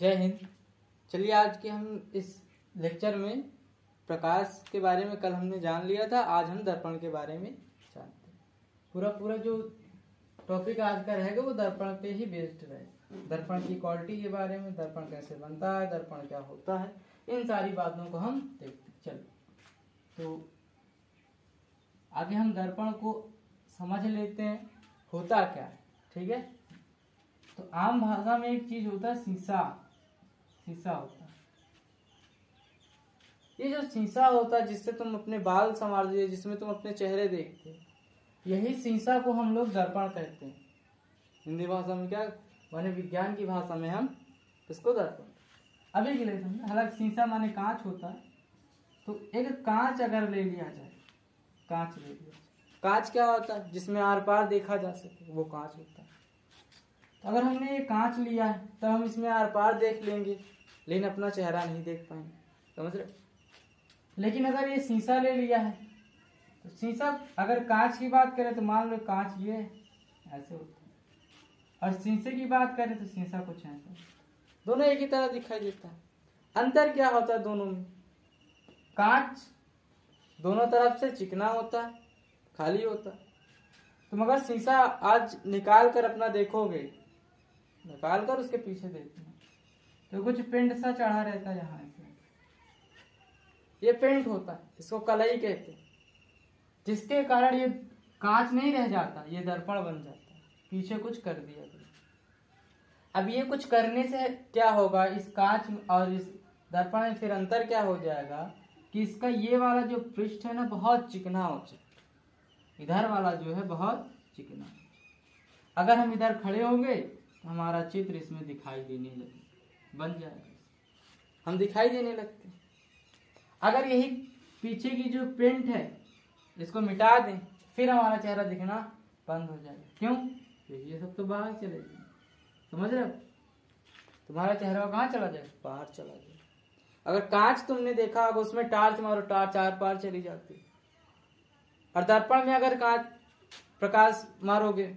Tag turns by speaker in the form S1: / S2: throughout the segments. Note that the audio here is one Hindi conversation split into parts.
S1: जय हिंद। चलिए आज के हम इस लेक्चर में प्रकाश के बारे में कल हमने जान लिया था, आज हम दर्पण के बारे में जानते हैं। पूरा जो टॉपिक आज का रहेगा वो दर्पण पे ही बेस्ड रहेगा। दर्पण की क्वालिटी के बारे में, दर्पण कैसे बनता है, दर्पण क्या होता है, इन सारी बातों को हम देखते हैं। चलो तो आगे हम दर्पण को समझ लेते हैं होता क्या है। ठीक है, तो आम भाषा में एक चीज होता है शीशा होता है। ये जो शीशा होता है जिससे तुम अपने बाल संवारते हो, जिसमें तुम अपने चेहरे देखते हो, यही शीशा को हम लोग दर्पण कहते हैं। हिंदी भाषा में क्या माने, विज्ञान की भाषा में हम इसको दर्पण। अभी के लिए समझे, हालांकि शीशा माने कांच होता है। तो एक कांच अगर ले लिया जाए, कांच ले लिया जाए, कांच क्या होता है जिसमें आर पार देखा जा सके, वो कांच होता है। तो अगर हमने ये कांच लिया है तो हम इसमें आर पार देख लेंगे, लेकिन अपना चेहरा नहीं देख पाएंगे, समझ रहे। लेकिन अगर ये शीशा ले लिया है तो शीशा, अगर कांच की बात करें तो मान लो कांच ये ऐसे होता है, और शीशे की बात करें तो शीशा कुछ ऐसा। दोनों एक ही तरह दिखाई देता है। अंतर क्या होता है दोनों में? कांच दोनों तरफ से चिकना होता है, खाली होता है। तुम अगर शीशा आज निकाल कर अपना देखोगे, निकाल कर उसके पीछे देखना तो कुछ पेंट सा चढ़ा रहता है यहाँ से, ये पेंट होता है, इसको कलई कहते हैं। जिसके कारण ये कांच नहीं रह जाता, ये दर्पण बन जाता है, पीछे कुछ कर दिया गया। अब ये कुछ करने से क्या होगा, इस कांच और इस दर्पण में फिर अंतर क्या हो जाएगा कि इसका ये वाला जो पृष्ठ है ना बहुत चिकना हो जाएगा, इधर वाला जो है बहुत चिकना। अगर हम इधर खड़े होंगे तो हमारा चित्र इसमें दिखाई देने लगे, बन जाएगा, हम दिखाई देने लगते। अगर यही पीछे की जो पेंट है इसको मिटा दें, फिर हमारा चेहरा दिखना बंद हो जाएगा। क्यों? क्योंकि ये सब तो बाहर चले जाएंगे, समझ रहे हो। तुम्हारा चेहरा कहाँ चला जाएगा? बाहर चला जाएगा। अगर कांच तुमने देखा होगा, उसमें टार्च मारो, टार्च आर पार चली जाती है। और दर्पण में अगर कांच प्रकाश मारोगे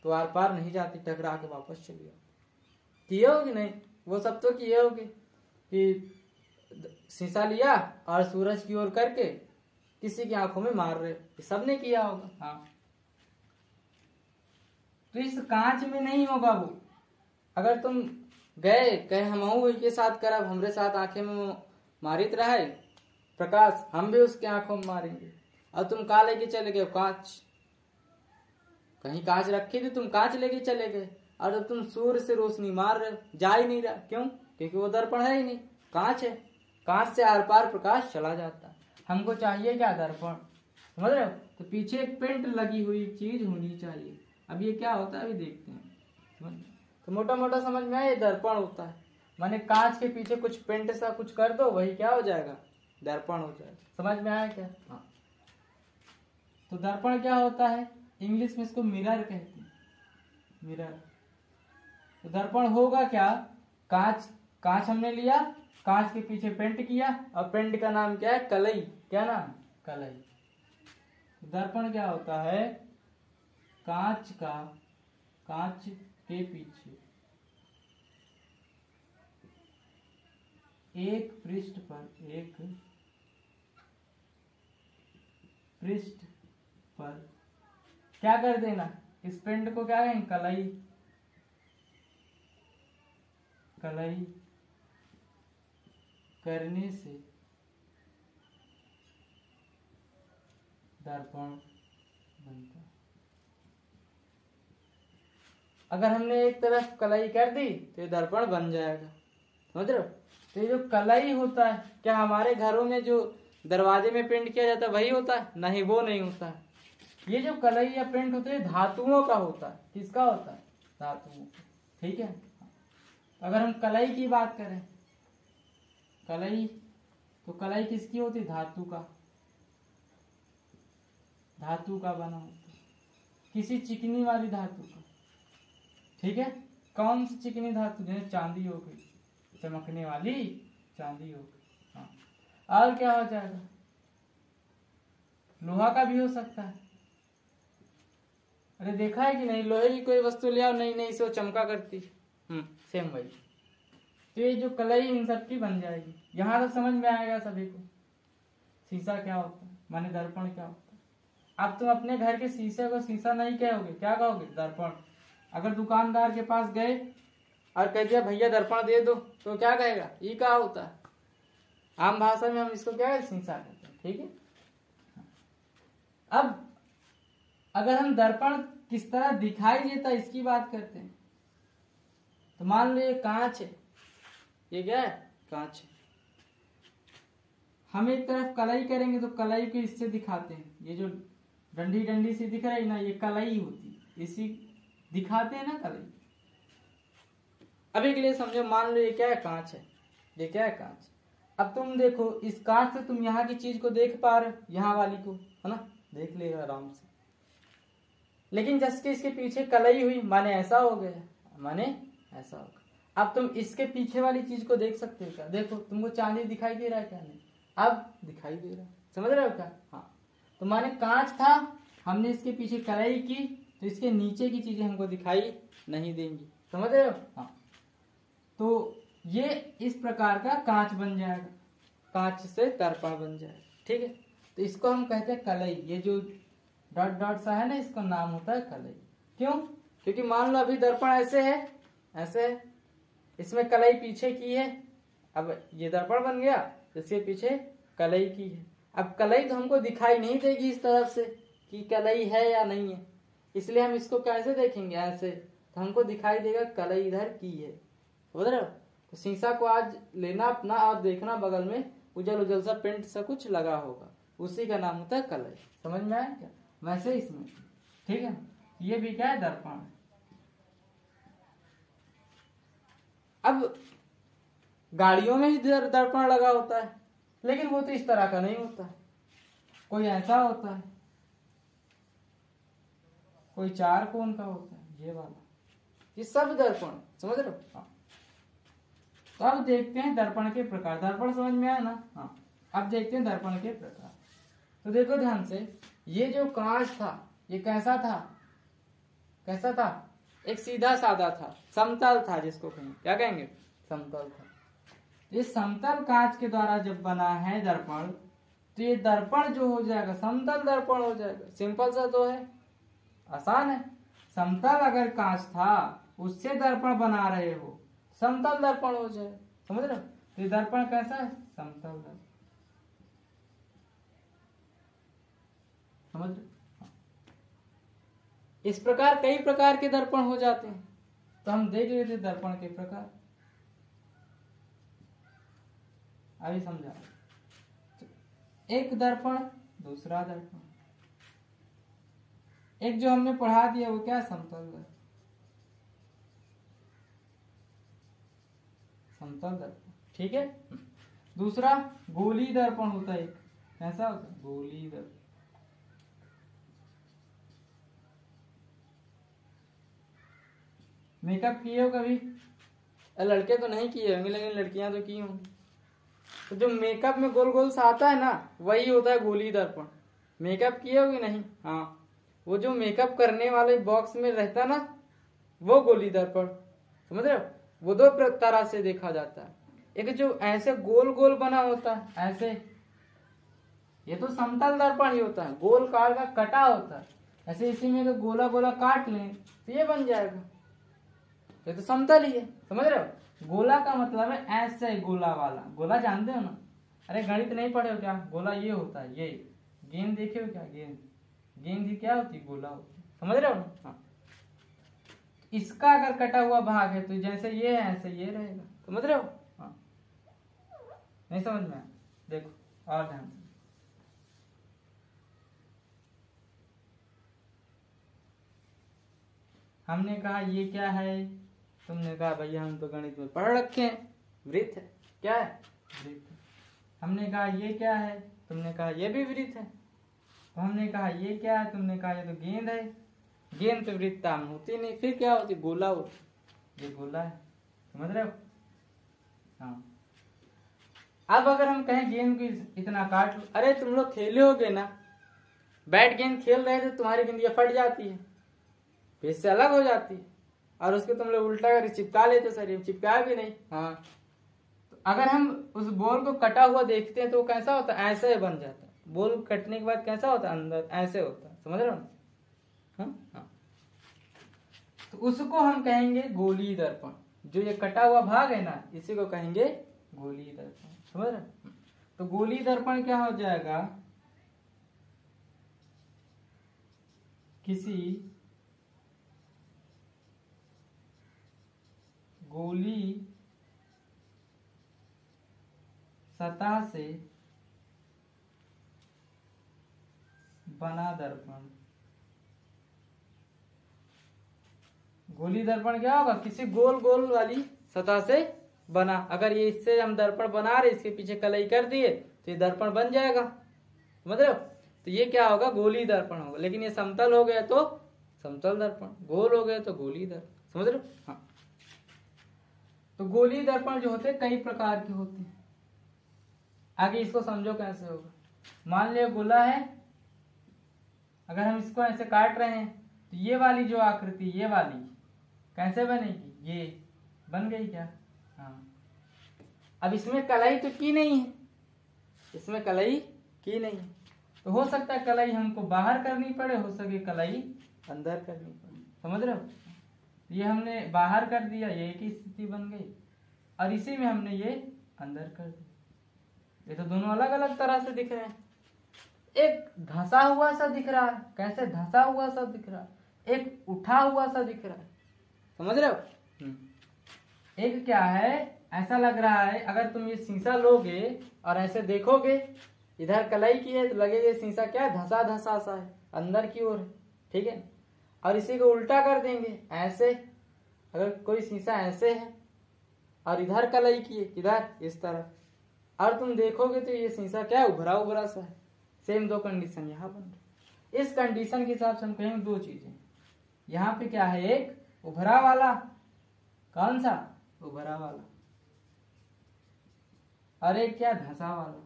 S1: तो आर पार नहीं जाती, टकरा के वापस चली जाती। किए होगी नहीं, वो सब तो किए होगे कि शीशा लिया और सूरज की ओर करके किसी की आंखों में मार रहे, सबने किया होगा। हाँ, तो इस कांच में नहीं होगा वो। अगर तुम गए कहे हम के साथ करब, हमरे साथ आंखें में मारित रहे प्रकाश, हम भी उसके आंखों में मारेंगे। और तुम का लेके चले गए कांच, कहीं कांच रखी थी, तुम कांच लेके चले गए, और जब तुम सूर्य से रोशनी मार रहे हो, जा ही नहीं रहा। क्यों? क्योंकि वो दर्पण है ही नहीं, कांच है। कांच से आर पार प्रकाश चला जाता है। हमको चाहिए क्या? दर्पण, समझ रहे हो। तो पीछे एक पेंट लगी हुई चीज होनी चाहिए। अब ये क्या होता है अभी देखते हैं। तो मोटा मोटा समझ में आया, ये दर्पण होता है। माने कांच के पीछे कुछ पेंट सा कुछ कर दो, वही क्या हो जाएगा? दर्पण हो जाएगा। समझ में आया क्या? हाँ। तो दर्पण क्या होता है? इंग्लिश में इसको मिरर कहते हैं, मिरर। तो दर्पण होगा क्या? कांच हमने लिया, कांच के पीछे पेंट किया, और पेंट का नाम क्या है? कलई। क्या नाम? कलई। दर्पण क्या होता है? कांच के पीछे एक पृष्ठ पर क्या कर देना? इस पेंट को क्या कहेंगे? कलई करने से दर्पण बनता है। अगर हमने एक तरफ कलई कर दी तो ये दर्पण बन जाएगा, समझ रहे हो। तो ये जो कलई होता है, क्या हमारे घरों में जो दरवाजे में पेंट किया जाता है वही होता है? नहीं, वो नहीं होता है। ये जो कलई या पेंट होता है धातुओं का होता है। किसका होता है? धातुओं का। ठीक है। अगर हम कलई की बात करें, कलई, तो कलई किसकी होती? धातु का बना होता है, किसी चिकनी वाली धातु का। ठीक है। कौन सी चिकनी धातु? जैसे चांदी हो गई, चमकने वाली चांदी हो गई। हाँ। और क्या हो जाएगा? लोहा का भी हो सकता है। अरे देखा है कि नहीं, लोहे की कोई वस्तु ले आओ, नहीं नहीं से वो चमका करती। सेम वही। तो ये जो कलई इन सब की बन जाएगी। यहाँ तक समझ में आएगा सभी को शीशा क्या होता है, माने दर्पण क्या होता है। अब तुम अपने घर के शीशे को शीशा नहीं कहोगे, क्या कहोगे, दर्पण। अगर दुकानदार के पास गए और कह दिया भैया दर्पण दे दो, तो क्या कहेगा, ये क्या होता है। आम भाषा में हम इसको क्या है, शीशा कहते हैं। ठीक है। अब अगर हम दर्पण किस तरह दिखाई देता है इसकी बात करते हैं, तो मान लो ये कांच है, ये क्या है, कांच है। हम एक तरफ कलाई करेंगे तो कलाई को इससे दिखाते हैं, ये जो डंडी डंडी सी दिख रही ना, ये कलाई होती है, इसी दिखाते हैं ना कलाई। अभी के लिए समझो, मान लो ये क्या है, कांच है, ये क्या है, कांच। अब तुम देखो इस कांच से तुम यहाँ की चीज को देख पा रहे हो, यहाँ वाली को, है ना, देख लेगा आराम से। लेकिन जैसे इसके पीछे कलाई हुई, माने ऐसा हो गया, माने ऐसा होगा। अब तुम इसके पीछे वाली चीज को देख सकते हो क्या, देखो तुमको चांदी दिखाई दे रहा है क्या, नहीं, अब दिखाई दे रहा है, समझ रहे हो क्या। हाँ, तो माने कांच था, हमने इसके पीछे कलाई की, तो इसके नीचे की चीजें हमको दिखाई नहीं देंगी, समझ रहे हो। हाँ, तो ये इस प्रकार का कांच बन जाएगा, कांच से दर्पण बन जाएगा। ठीक है। तो इसको हम कहते हैं कलई। ये जो डॉट डॉट सा है ना, इसका नाम होता है कलई। क्यों, क्योंकि मान लो अभी दर्पण ऐसे है, ऐसे है, इसमें कलई पीछे की है, अब ये दर्पण बन गया, इसके पीछे कलई की है। अब कलई तो हमको दिखाई नहीं देगी इस तरफ से कि कलई है या नहीं है, इसलिए हम इसको कैसे देखेंगे, ऐसे, तो हमको दिखाई देगा कलई इधर की है, समझ रहे हो। तो शीशा को आज लेना अपना और देखना, बगल में उजल उजल सा पेंट सा कुछ लगा होगा, उसी का नाम होता है कलई। समझ में आया क्या, वैसे इसमें। ठीक है, ये भी क्या है, दर्पण है। अब गाड़ियों में ही दर्पण लगा होता है, लेकिन वो तो इस तरह का नहीं होता है, कोई ऐसा होता है, कोई चार कोण का होता है, ये वाला, ये सब दर्पण, समझ रहे हो। हाँ, तो अब देखते हैं दर्पण के प्रकार। दर्पण समझ में आया ना। हाँ, अब देखते हैं दर्पण के प्रकार। तो देखो ध्यान से, ये जो कांच था ये कैसा था, कैसा था, एक सीधा साधा था, समतल था, जिसको कहेंगे, क्या कहेंगे, समतल था। ये समतल कांच के द्वारा जब बना है दर्पण, तो ये दर्पण जो हो जाएगा समतल दर्पण हो जाएगा। सिंपल सा तो है, आसान है। समतल अगर कांच था, उससे दर्पण बना रहे हो, समतल दर्पण हो जाए, समझ रहे हो। तो ये दर्पण कैसा है, समतल दर्पण, समझ रहे। इस प्रकार कई प्रकार के दर्पण हो जाते हैं, तो हम देख लेते दर्पण के प्रकार। अभी समझा, एक दर्पण, दूसरा दर्पण, एक जो हमने पढ़ा दिया वो क्या, समतल दर्पण, समतल दर्पण। ठीक है। दूसरा गोली दर्पण होता है, कैसा होता है, गोली दर्पण। मेकअप किए हो कभी, लड़के तो नहीं किए होंगे, लेकिन लड़कियां तो की होंगी। तो जो मेकअप में गोल गोल सा आता है ना, वही होता है गोली दर्पण। मेकअप किए होगे नहीं, हाँ, वो जो मेकअप करने वाले बॉक्स में रहता है ना, वो गोली दर्पण, समझ रहे हो। वो दो तरह से देखा जाता है, एक जो ऐसे गोल गोल बना होता है ऐसे, ये तो समतल दर्पण ही होता है, गोल कार का कटा होता है ऐसे। इसी में अगर गोला गोला काट लें तो ये बन जाएगा, ये तो समतल ही है, समझ रहे हो। गोला का मतलब है ऐसे गोला वाला, गोला जानते हो ना, अरे गणित नहीं पढ़े हो क्या, गोला ये होता है, ये गेंद देखे हो क्या, गेंद, गेंद ही क्या होती है, गोला होती है, समझ रहे हो ना। हाँ, इसका अगर कटा हुआ भाग है तो जैसे ये है ऐसे ये रहेगा, समझ रहे हो। हाँ, नहीं समझ में, देखो और ध्यान से, हमने कहा ये क्या है, तुमने कहा भैया हम तो गणित में पढ़ रखे हैं, वृत्त है, क्या है, वृत्त। हमने कहा ये क्या है, तुमने कहा ये भी वृत्त है। तो हमने कहा ये क्या है, तुमने कहा ये तो गेंद है। गेंद तो वृत्ताम होती नहीं, फिर क्या होती, गोला होती, ये गोला है, समझ रहे हो। हाँ, अब अगर हम कहें गेंद को इतना काट लो, अरे तुम लोग खेले होगे ना, बैट गेंद खेल रहे थे, तुम्हारी गेंद फट जाती है, पेज से अलग हो जाती है, और उसको तुम लोग उल्टा कर चिपका लेते, सर ये चिपका भी नहीं, हाँ अगर हम उस बोल को कटा हुआ देखते हैं तो कैसा होता है, ऐसे ही बन जाता है। बोल कटने के बाद कैसा होता है, अंदर ऐसे होता है, समझ रहे हो? हाँ। तो उसको हम कहेंगे गोलीय दर्पण। जो ये कटा हुआ भाग है ना, इसी को कहेंगे गोलीय दर्पण, समझ रहे हो? तो गोलीय दर्पण क्या हो जाएगा, किसी गोलीय सतह से बना दर्पण। गोलीय दर्पण क्या होगा, किसी गोल गोल वाली सतह से बना। अगर ये इससे हम दर्पण बना रहे, इसके पीछे कलई कर दिए तो ये दर्पण बन जाएगा, मतलब तो ये क्या होगा, गोलीय दर्पण होगा। लेकिन ये समतल हो गया तो समतल दर्पण, गोल हो गया तो गोलीय दर्पण, समझ रहे हो? हाँ। तो गोलीय दर्पण जो होते हैं कई प्रकार के होते हैं। आगे इसको समझो कैसे होगा। मान लिया गोला है, अगर हम इसको ऐसे काट रहे हैं तो ये वाली जो आकृति, ये वाली कैसे बनेगी, ये बन गई क्या? हाँ। अब इसमें कलाई तो की नहीं है, इसमें कलाई की नहीं है, तो हो सकता है कलाई हमको बाहर करनी पड़े, हो सके कलाई अंदर करनी पड़े, समझ रहे हो? ये हमने बाहर कर दिया, ये एक ही स्थिति बन गई, और इसी में हमने ये अंदर कर दिया। ये तो दोनों अलग अलग तरह से दिख रहे हैं। एक धंसा हुआ सा दिख रहा है, कैसे धंसा हुआ सा दिख रहा है, एक उठा हुआ सा दिख रहा है, समझ रहे हो? एक क्या है, ऐसा लग रहा है, अगर तुम ये शीशा लोगे और ऐसे देखोगे, इधर कलाई की है तो लगेगा शीशा क्या है, धंसा धंसा सा है, अंदर की ओर है, ठीक है। और इसी को उल्टा कर देंगे ऐसे, अगर कोई शीशा ऐसे है और इधर कलाई की है, इधर इस तरह, और तुम देखोगे तो ये शीशा क्या है, उभरा उभरा सा है। सेम दो कंडीशन यहाँ बन। इस कंडीशन के हिसाब से हम कहेंगे दो चीजें, यहाँ पे क्या है, एक उभरा वाला, कौन सा, उभरा वाला, और एक क्या, धंसा वाला।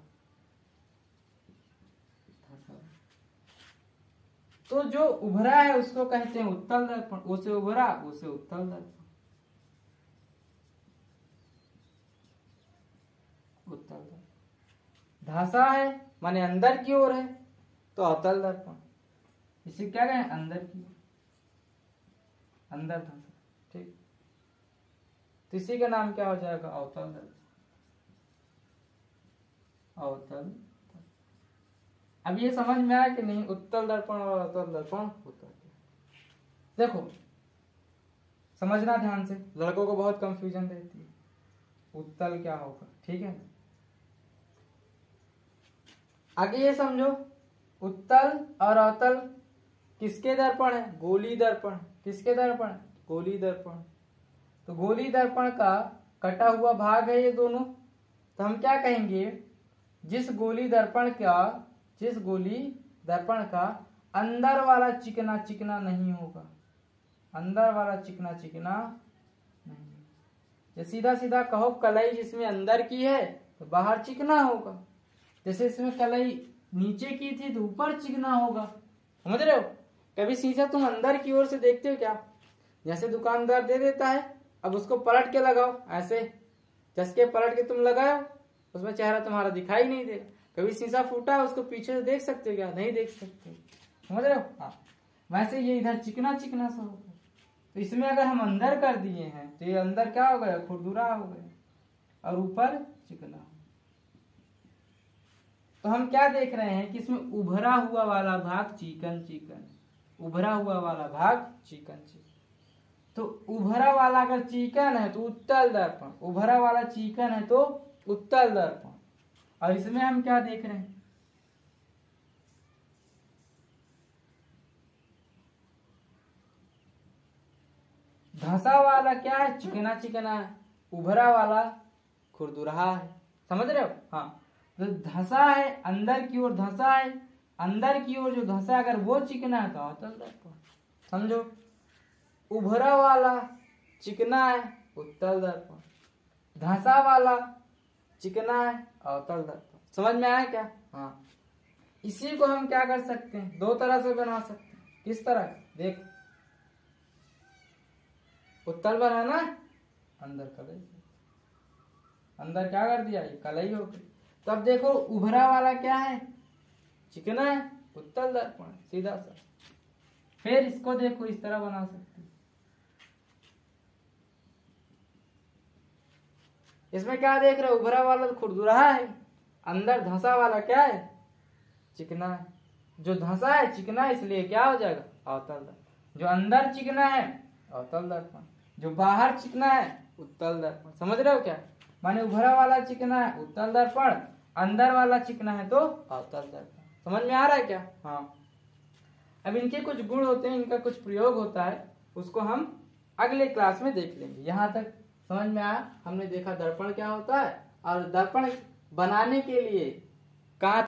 S1: तो जो उभरा है उसको कहते हैं उत्तल दर्पण, उसे उभरा उसे उत्तल दर्पण, उत्तल दर्पण। धंसा है माने अंदर की ओर है तो अतल दर्पण, इसे क्या कहें, अंदर की ओर, अंदर धंसा, ठीक। तो इसी का नाम क्या हो जाएगा, अवतल दर्पण, अवतल। अब ये समझ में आया कि नहीं, उत्तल दर्पण और अवतल दर्पण होता है। देखो समझना ध्यान से, लड़कों को बहुत कंफ्यूजन रहती है, उत्तल क्या होगा, ठीक है। आगे ये समझो, उत्तल और अवतल किसके दर्पण है, गोलीय दर्पण। किसके दर्पण, गोलीय दर्पण। तो गोलीय दर्पण का कटा हुआ भाग है ये दोनों, तो हम क्या कहेंगे, जिस गोलीय दर्पण का अंदर वाला चिकना चिकना नहीं होगा, अंदर वाला चिकना चिकना नहीं। ये सीधा सीधा कहो, कलाई जिसमें अंदर की है तो बाहर चिकना होगा, जैसे इसमें कलाई नीचे की थी तो ऊपर चिकना होगा, समझ रहे हो? कभी शीशा तुम अंदर की ओर से देखते हो क्या, जैसे दुकानदार दे देता है, अब उसको पलट के लगाओ, ऐसे चस्के पलट के तुम लगाओ, उसमें चेहरा तुम्हारा दिखाई नहीं देगा। कभी शीशा फूटा है, उसको पीछे से देख सकते हो क्या, नहीं देख सकते, समझ रहे हो? हाँ। वैसे ये इधर चिकना चिकना सा होगा, तो इसमें अगर हम अंदर कर दिए हैं तो ये अंदर क्या हो गया, खुरदुरा हो गया, और ऊपर चिकना। तो हम क्या देख रहे हैं कि इसमें उभरा हुआ वाला भाग चिकन चिकन, उभरा हुआ वाला भाग चिकन चिकन। तो उभरा वाला अगर चिकन है तो उत्तल दर्पण, उभरा वाला चिकन है तो उत्तल दर्पण। और इसमें हम क्या देख रहे हैं, धंसा वाला क्या है, चिकना चिकना है, उभरा वाला खुरदुरा है, समझ रहे हो? हाँ। तो धंसा है, अंदर की ओर धंसा है, अंदर की ओर जो धंसा अगर वो चिकना है तो अवतल दर्पण, समझो। उभरा वाला चिकना है, उत्तल दर्पण, धंसा वाला चिकना है, अवतल दर्पण। समझ में आया क्या? हाँ। इसी को हम क्या कर सकते हैं, दो तरह से बना सकते हैं। किस तरह, देख, उत्तल बनाना, अंदर कलई, अंदर क्या कर दिया, ये कलई हो गई। तब देखो उभरा वाला क्या है, चिकना है, उत्तल दर्पण सीधा सा। फिर इसको देखो इस तरह बना सकते, इसमें क्या देख रहे हो, उभरा वाला तो खुरदुरा है, अंदर धंसा वाला क्या है, चिकना है। जो धंसा है चिकना है, इसलिए क्या हो जाएगा, अवतल दर्पण। जो अंदर चिकना है अवतल दर्पण, जो बाहर चिकना है उत्तल दर्पण। समझ रहे हो क्या, माने उभरा वाला चिकना है उत्तल दर्पण, अंदर वाला चिकना है तो अवतल दर्पण। समझ में आ रहा है क्या। हाँ, अब इनके कुछ गुण होते हैं, इनका कुछ प्रयोग होता है, उसको हम अगले क्लास में देख लेंगे। यहाँ तक समझ में आया, हमने देखा दर्पण क्या होता है, और दर्पण बनाने के लिए कांच